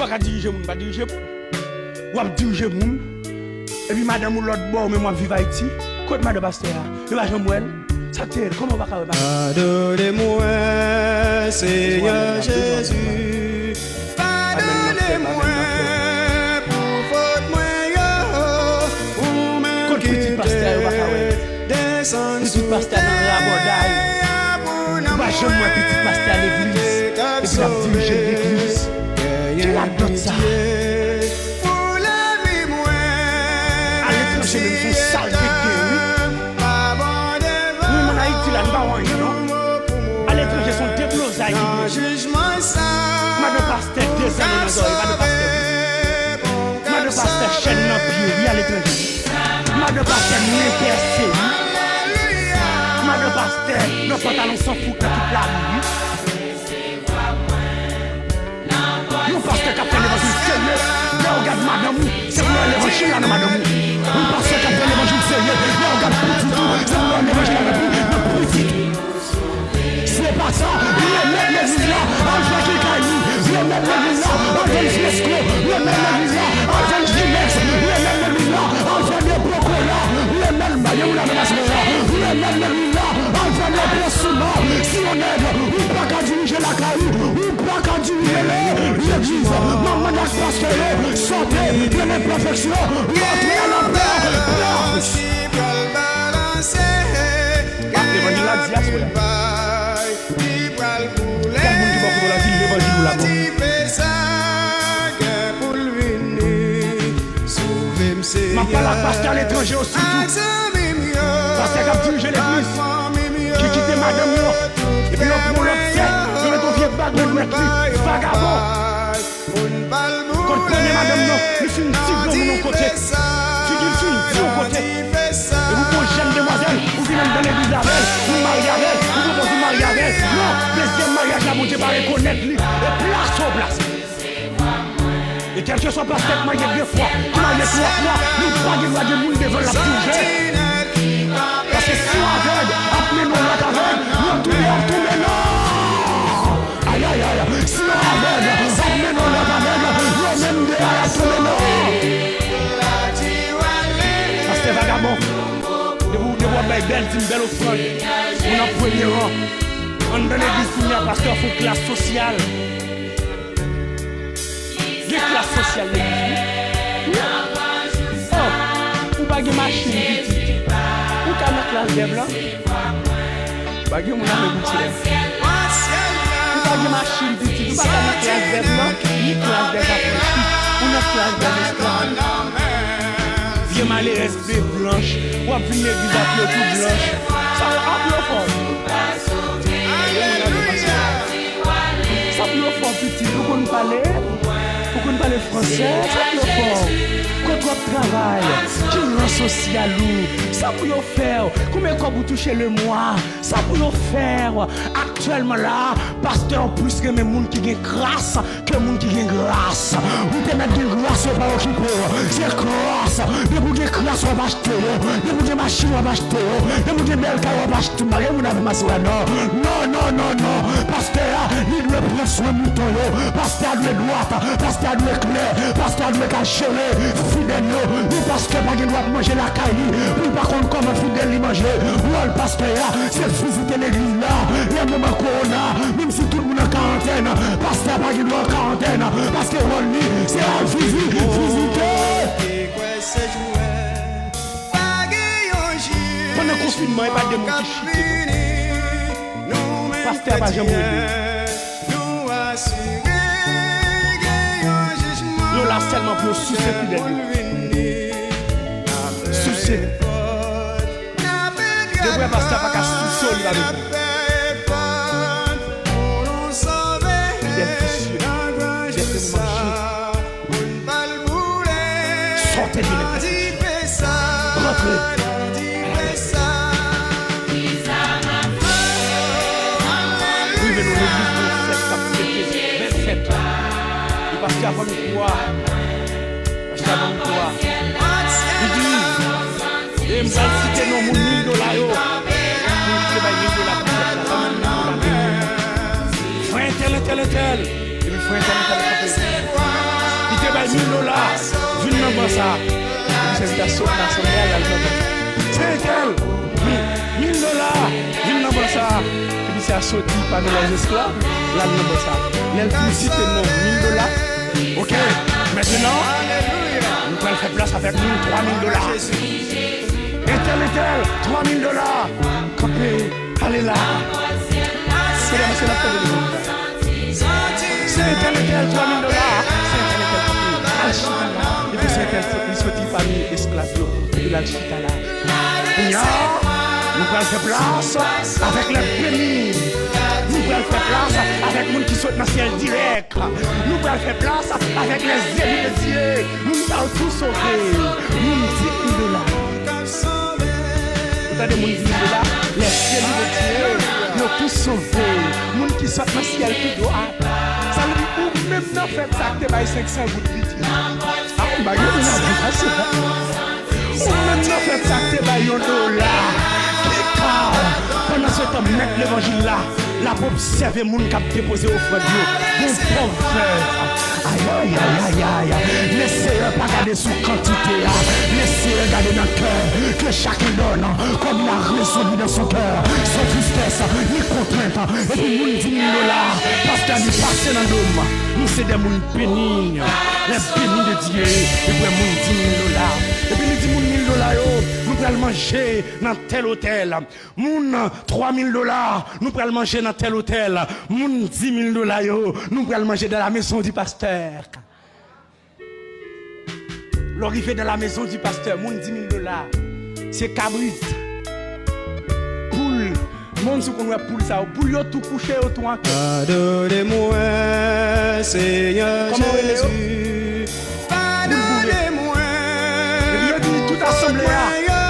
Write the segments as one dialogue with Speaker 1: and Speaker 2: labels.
Speaker 1: pas diriger moun, pas diriger. Ou ap diriger moun. Et puis madame ou l'autre bord mais moi vivre Haïti. Côté madame pasteur, il va jamais elle. Ça t'aide, comment on va faire?
Speaker 2: Pardonnez-moi, Seigneur Jésus. Pardonnez-moi pour faute moi ou même
Speaker 1: petit pasteur va faire. Petit pasteur dans la bordaille. Pas jamais petit pasteur à l'église. Et puis la diriger l'église. Tu la dote ça. À l'étranger, même son sale vécu. Nous, en Haïti, là, nous pas rien, non? À l'étranger, son déblosaille. Madame pasteur, 2 ans dans les oreilles. Madame pasteur, chaîne dans pied, oui, à l'étranger. Madame pasteur, n'impercé. Madame pasteur, nos pantalons sont fous toute la nuit. Nous pasteur qui a fait l'évangile sérieux. Là, regarde madame, c'est pour l'évangile là, madame. Nous pasteur qui a fait l'évangile sérieux. Là, regarde petit tout, c'est pour l'évangile là, petit tout. C'est pas ça. Le même l'église là, on fait qu'il caille. Le même l'église là, on fait le fresco. Le même l'église là, on fait le Gimex. Le même l'église là, on fait des brocos là. Le même maillot là, le même l'église là, on fait des blessures. Si on aide, ou pas qu'à diriger la caillou, ou pas qu'à diriger l'église. Maman n'a pas fait le sortez de l'imperfection. Montrez à la paix. L'évangile là, dit à ce moment-là. Ma pas la pasteur à l'étranger aussi tout. Pasteur qui a dirigé l'église. Qui quitté madame moi. Et puis on prend l'autre tête. On met ton vieux bague de mettre lui. Vagabond. Quand on prenait madame non. Il fait une tigre de mon côté. Tu dis il fait une tigre au côté. Et vous prenez jeune demoiselle. Vous venez dans l'église avec elle. Vous mariez avec elle. Vous proposez de marier avec elle. Non. Deuxième mariage là, mon Dieu va reconnaître lui. Et place au place. Et quel que soit pasteur, moi il y a 2 fois, qui m'a dit 3 fois, nous 3 qui m'a dit moun devant la bouger. Parce que si on aveugle, appelez-nous l'autre aveugle, nous tournez non. Aïe aïe aïe, si on aveugle, appelez-nous l'autre aveugle, nous même derrière tournez non. Pasteur vagabond, de vous belle offrande, on a premier rang. On donne l'église pour nous, pasteur, il faut classe sociale. Des classes sociales de l'église. Oh, ou pas de machine petite. Ou t'as une classe des blancs. Pas de mon ami boutique. Ou pas de machine petite. Ou pas de classe des blancs. Ni classe des affranchis. Ou une classe des esclaves. Vieux malheureux des blanches. Ou à venir l'église à pied tout blanche. Ça va à plus fort. Ça plus fort petit. Vous connaissez parler. Pour qu'on parle français, ça peut faire. Quand on travaille, qui rend social, ça peut faire. Combien de vous touchez le mois, ça peut faire. Actuellement là, pasteur plus que les gens qui ont grâce que les gens qui ont grâce. Vous pouvez mettre de grâce au pas occupé. C'est grâce. Des gens qui ont grâce, on va acheter. Des gens qui ont machine, on va acheter. Des gens qui ont belle carrière, on va acheter. Vous n'avez pas ça. Non. Pasteur, il doit prendre soin de mouton. Pasteur doit droite. Pasteur doit clair. Pasteur doit cacher. Fidèle. Ou pasteur pas doit manger la caille. Ou par contre, comment fidèle il manger. Ou le pasteur, c'est visiter l'église là. Il y a même un corona. Même si tout le monde est en quarantaine. Pasteur pas doit en quarantaine. Parce que c'est à visiter. Pendant le confinement, il n'y a pas de monde qui chute. Pasteur pas jamais aidé. Yo là seulement pour soucier fidèle. Soucier. De vrai pasteur pas qu'à soucier il va venir. Sortez de l'église. Rentrez. Parce qu'avant nous croire, il dit, et me citer non mon $1000, frère tel, et puis frère tel. ça. C'est une invitation nationale. C'est elle. 1000 $. Viens dans ça. Et puis c'est assorti parmi les esclaves. Là, dans ça. L'électricité, non. 1000 $. Ok. Maintenant, nous allons faire place avec nous 3000 $. Et tel, 3000 $. Campé, allez là. C'est la c'est tel, 3000 $. C'est tel. Et puis c'est tel, il sortit parmi les esclaves de l'Alchita là. Nous allons faire place avec les pénibles. Nous allons faire place avec les gens qui sautent dans le ciel direct. Nous allons faire place avec les élus de Dieu. Nous allons tout sauver. Nous 10 000 $. Vous avez des gens qui sont là, les élus de Dieu, ils ont tout sauvé. Les gens qui sautent dans le ciel tout droit. Ça veut dire ou même dans fait ça, tu as 500 gouttes de pitié. Ah, bah, il y a une agression. Ou même dans fait ça, tu as $1. Pendant ce temps, mettre l'évangile là, la pour observer les gens qui ont déposé au front de Dieu. Bon pauvre. Aïe. Laissez pas regarder sous quantité. Laissez regarder dans le cœur. Que chacun donne comme il a résolu dans son cœur. Sans tristesse, ni contrainte. Et puis, nous 10 000 $. Parce qu'il est passé dans l'homme. Nous, c'est des gens bénis. Les bénis de Dieu. Et puis, nous 10 000 $. Et puis, nous 10 000 $. Nous allons manger dans tel hôtel. Moun 3 000 $. Nous allons manger dans tel hôtel. Moun 10 000 $. Nous allons manger dans la maison du pasteur. L'arrivée dans la maison du pasteur, moun 10 000 $. C'est cabrit. Poule. Moun sou qu'on a poule ça. Poule yo tout couché autour en cœur.
Speaker 2: Pardonnez-moi, Seigneur Jésus. Pardonnez-moi.
Speaker 1: Tout assemblé là.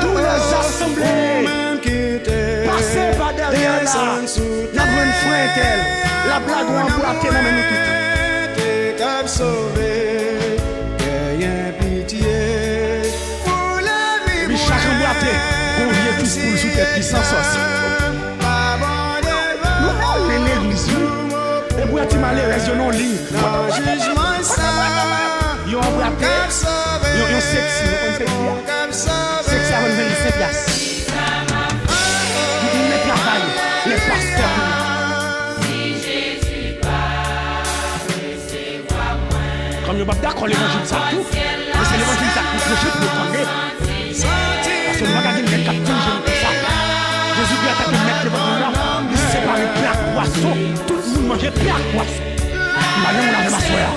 Speaker 1: Tous les assemblées. Passez par derrière là. La bonne frère elle. La blague ou emboîtée dans nous tout.
Speaker 2: Sauver, ayez pitié pour la vie.
Speaker 1: Mais chaque emboîté, conviez tous pour sous tête qui s'en sort. Nous allons l'église. Et pour être malheureux, ils ont ligne. Ils ont emboîté. Ils ont sexy. Sexy avant de venir 5 places. Ils mettent la vaille. Les pasteurs. Comme je ne suis pas d'accord l'évangile ça tout, mais c'est l'évangile ça qui prêche pour le tomber. Parce que nous ne regardons pas les captures, je ça. Jésus a attaqué de mettre l'évangile là, il sépare le plat poisson, tout le monde mangeait plat poisson. Maintenant on avait ma soeur.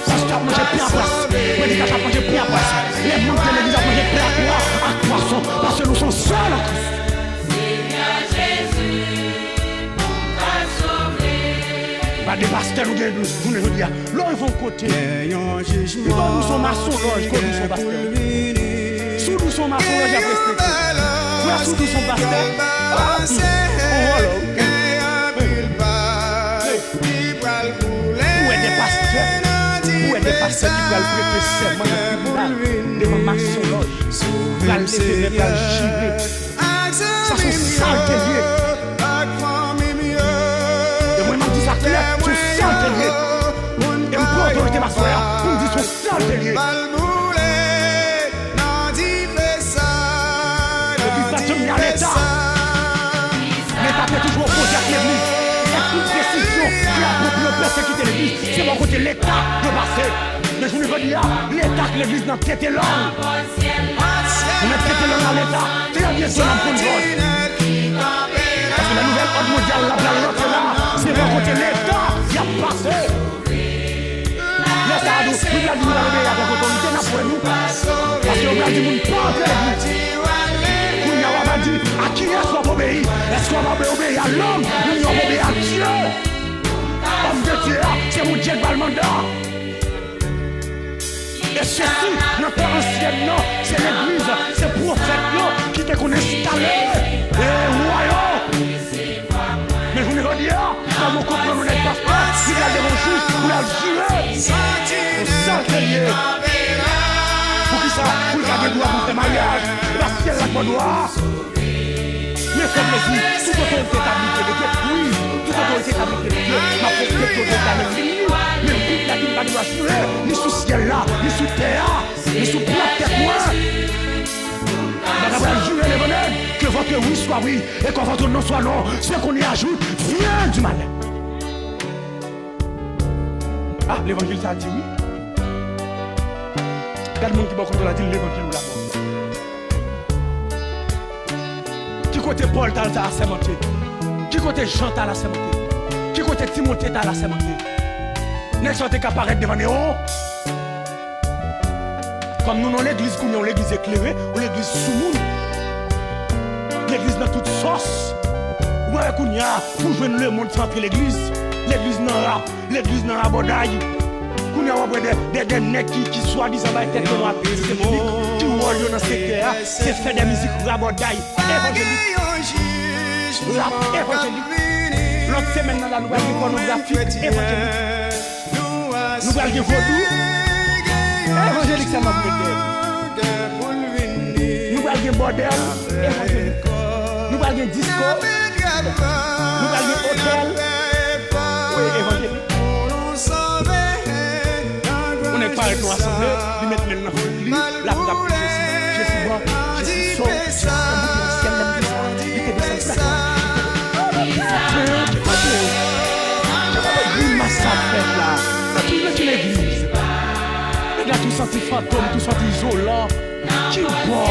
Speaker 1: Pasteur mangeait plat poisson, prédicateur mangeait plat poisson. Les membres de l'église mangeaient plat poisson, parce que nous sommes seuls en Christ. Des pasteurs ou des douces, vous ne veux dire, là ils vont côté. Nous sommes maçons, nous sommes pasteurs. Sous nous sommes maçons, j'ai respecté. Moi, sous nous sommes pasteurs. Où est des pasteurs? Où est des pasteurs qui veulent prêter serment dans le tribunal devant maçons loges? Pour aller lever, pour aller girer. Ça sont saletés liés. Tu sens tes liens. Et pour autorité ma soeur, pour me dire tu sens tes liens. L'église va tenir à l'État. L'État peut toujours opposer à l'église. Et toute décision qui a pour persécuter l'église, c'est mon côté l'État de passer. Mais je ne veux dire, l'État que l'église n'a traité l'homme. On a traité l'homme à l'État. C'est la bien sûr l'homme pour une parce que la nouvelle ordre mondiale, la planète est là. C'est mon côté l'État qui a passé. L'État a dit, nous avons dit, avec l'autorité, n'a pour nous. Parce qu'on a dit, nous ne pas de l'église. Nous n'avons dit, à qui est-ce qu'on va obéir? Est-ce qu'on va obéir à l'homme? Nous devons obéir à Dieu. Homme de Dieu, c'est mon Dieu de Balmanda. Et ceci, notre ancienne nom, c'est l'église, c'est le prophète qui te connaît installé. Et royaume. Mais je vous le dis, comme on comprend mon pasteur, il a des bons juges pour la jurer. On sent qu'il y est. Pour qui ça? Pour le garder droit pour faire mariage. La ciel la bonne droit. Mais comme le dit, toute autorité établie de Dieu, oui, toute autorité établie de Dieu, ma propre autorité établie de Dieu. Mais toute la vie va nous assurer, ni sous ciel là, ni sous terre. que oui soit oui et quand votre non soit non, ce qu'on y ajoute vient du malin. Ah, l'évangile ça dit oui. Quel monde qui va contre la dit l'évangile ou la mort. Qui côté Paul t'a assermenté? Qui côté Jean t'a assermenté? Qui côté Timothée t'a assermenté? N'est-ce pas qu'à apparaître devant nous? Comme nous dans l'église, nous avons l'église éclairée ou l'église sous-monde. L'église dans toute sauce. Ouais, qu'on y a pour jouer le monde centré l'église. L'église dans la rap, l'église dans la bodaille. Qu'on y a des nègres qui soi-disant va être noire, qui roulent dans ces terres, c'est faire des musiques rabodaille. Évangélique. Rap évangélique. L'autre semaine dans la nouvelle pornographique évangélique. Nous allons dire vaudou. Évangélique, c'est notre modèle. Nous allons dire bordel. Évangélique. Nous allons dire disco. Nous allons dire hôtel. Oui, évangélique. On n'est pas avec nous assemblés. Nous mettons maintenant dans l'église. La frappe. Je suis bon. Je suis saut. Je suis l'église. Il a tout senti fantôme, tout senti isolant. Qui bon.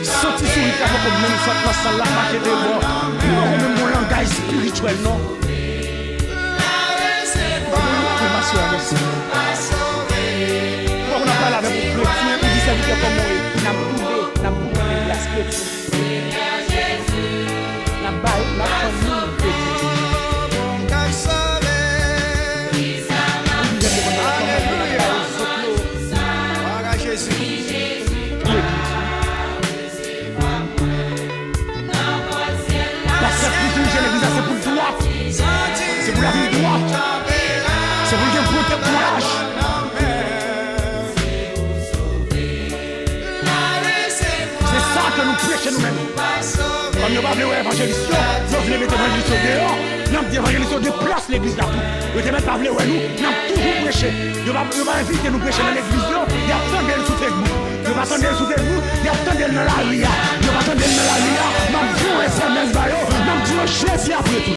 Speaker 1: Senti sur le capot comme même soit dans la salle, marqué des morts. Nous avons même mon langage spirituel, non? Ma soeur, merci. On a parlé avec vous, on dit ça veut dire comment n'a boulé la scripture. N'a baillé la famille. C'est pour la vie droite. C'est pour le bon courage. C'est ça que nous prêchons nous-mêmes. Comme nous parlons d'évangéliste, nous voulons mettre l'évangéliste dehors. Nous avons dit l'évangéliste déplace l'église là-tout. Nous ne pas parler nous, nous avons toujours prêché. Nous avons invité nous prêcher dans l'église là. Il y a tant d'elle sous Facebook. Nous avons tant d'elle sous Facebook. Il y a tant d'elle dans la ria. Nous avons tant d'elle dans la ria. Nous avons dit, c'est même baillot. Nous avons dit, je suis après tout.